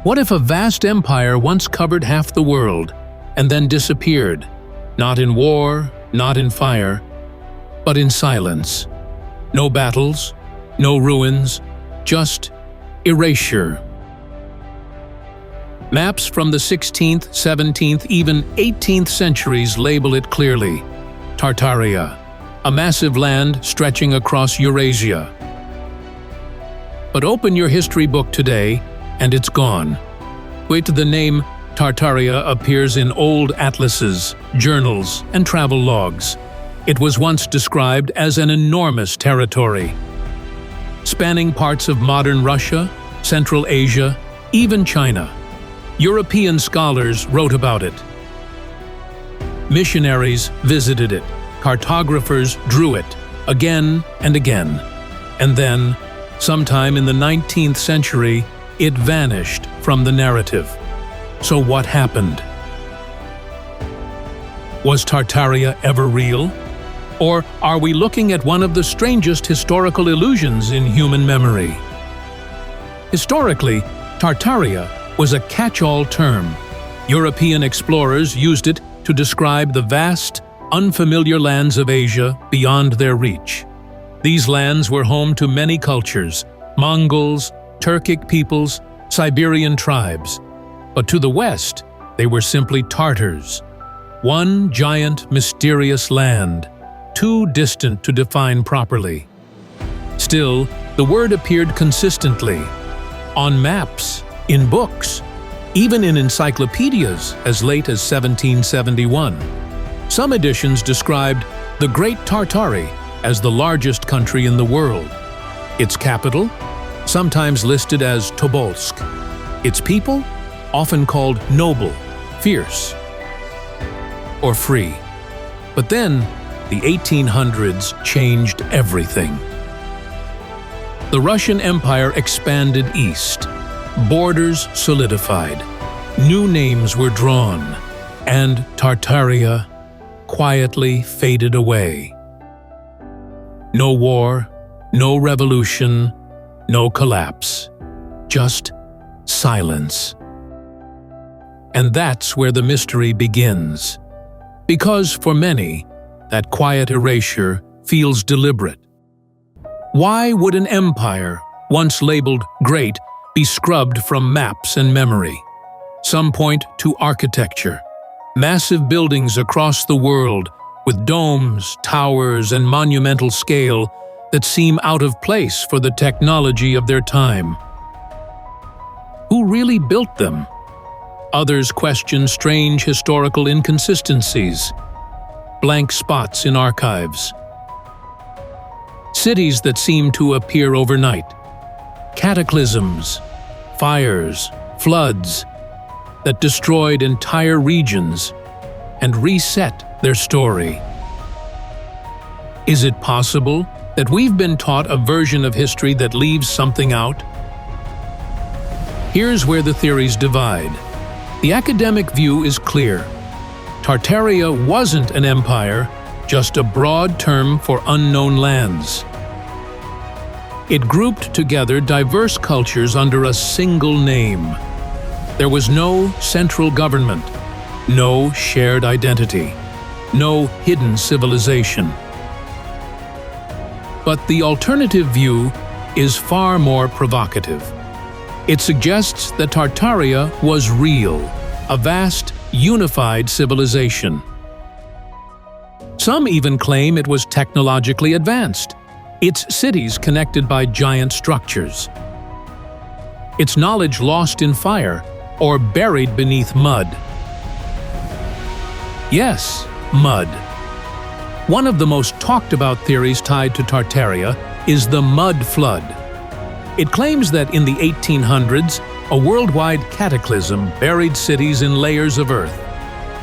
What if a vast empire once covered half the world and then disappeared, not in war, not in fire, but in silence? No battles, no ruins, just erasure. Maps from the 16th, 17th, even 18th centuries label it clearly: Tartaria, a massive land stretching across Eurasia. But open your history book today, and it's gone. Wait till the name Tartaria appears in old atlases, journals, and travel logs. It was once described as an enormous territory, spanning parts of modern Russia, Central Asia, even China. European scholars wrote about it. Missionaries visited it. Cartographers drew it again and again. And then, sometime in the 19th century, it vanished from the narrative. So what happened? Was Tartaria ever real? Or are we looking at one of the strangest historical illusions in human memory? Historically, Tartaria was a catch-all term. European explorers used it to describe the vast, unfamiliar lands of Asia beyond their reach. These lands were home to many cultures: Mongols, Turkic peoples, Siberian tribes. But to the west, they were simply Tartars. One giant, mysterious land, too distant to define properly. Still, the word appeared consistently, on maps, in books, even in encyclopedias as late as 1771. Some editions described the Great Tartary as the largest country in the world. Its capital, sometimes listed as Tobolsk. Its people, often called noble, fierce, or free. But then, the 1800s changed everything. The Russian Empire expanded east. Borders solidified. New names were drawn, and Tartaria quietly faded away. No war, no revolution, no collapse. Just silence. And that's where the mystery begins. Because for many, that quiet erasure feels deliberate. Why would an empire, once labeled great, be scrubbed from maps and memory? Some point to architecture. Massive buildings across the world with domes, towers, and monumental scale that seem out of place for the technology of their time. Who really built them? Others question strange historical inconsistencies, blank spots in archives. Cities that seem to appear overnight. Cataclysms, fires, floods that destroyed entire regions and reset their story. Is it possible that we've been taught a version of history that leaves something out? Here's where the theories divide. The academic view is clear. Tartaria wasn't an empire, just a broad term for unknown lands. It grouped together diverse cultures under a single name. There was no central government, no shared identity, no hidden civilization. But the alternative view is far more provocative. It suggests that Tartaria was real, a vast, unified civilization. Some even claim it was technologically advanced, its cities connected by giant structures, its knowledge lost in fire or buried beneath mud. Yes, mud. One of the most talked about theories tied to Tartaria is the mudflood. It claims that in the 1800s, a worldwide cataclysm buried cities in layers of earth.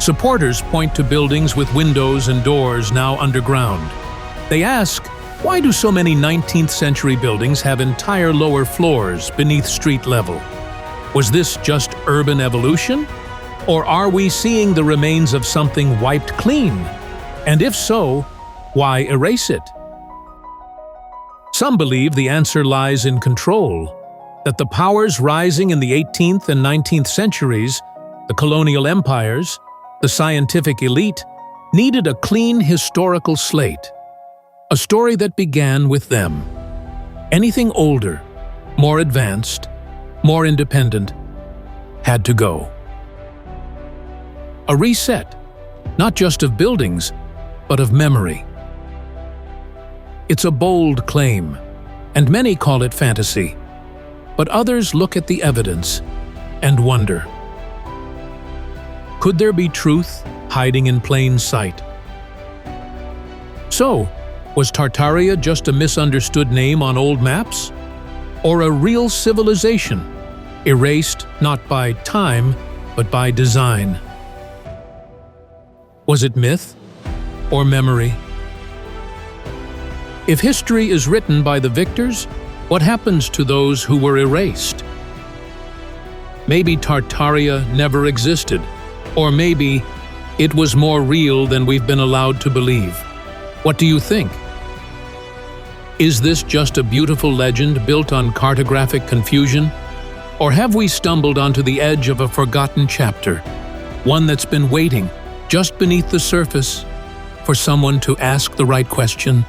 Supporters point to buildings with windows and doors now underground. They ask, why do so many 19th century buildings have entire lower floors beneath street level? Was this just urban evolution? Or are we seeing the remains of something wiped clean? And if so, why erase it? Some believe the answer lies in control. that the powers rising in the 18th and 19th centuries, the colonial empires, the scientific elite, needed a clean historical slate. A story that began with them. Anything older, more advanced, more independent, had to go. A reset, not just of buildings, but of memory. It's a bold claim, and many call it fantasy, but others look at the evidence and wonder. Could there be truth hiding in plain sight? So, was Tartaria just a misunderstood name on old maps? Or a real civilization, erased not by time, but by design? Was it myth or memory? If history is written by the victors, what happens to those who were erased? Maybe Tartaria never existed, or maybe it was more real than we've been allowed to believe. What do you think? Is this just a beautiful legend built on cartographic confusion? Or have we stumbled onto the edge of a forgotten chapter, one that's been waiting just beneath the surface for someone to ask the right question?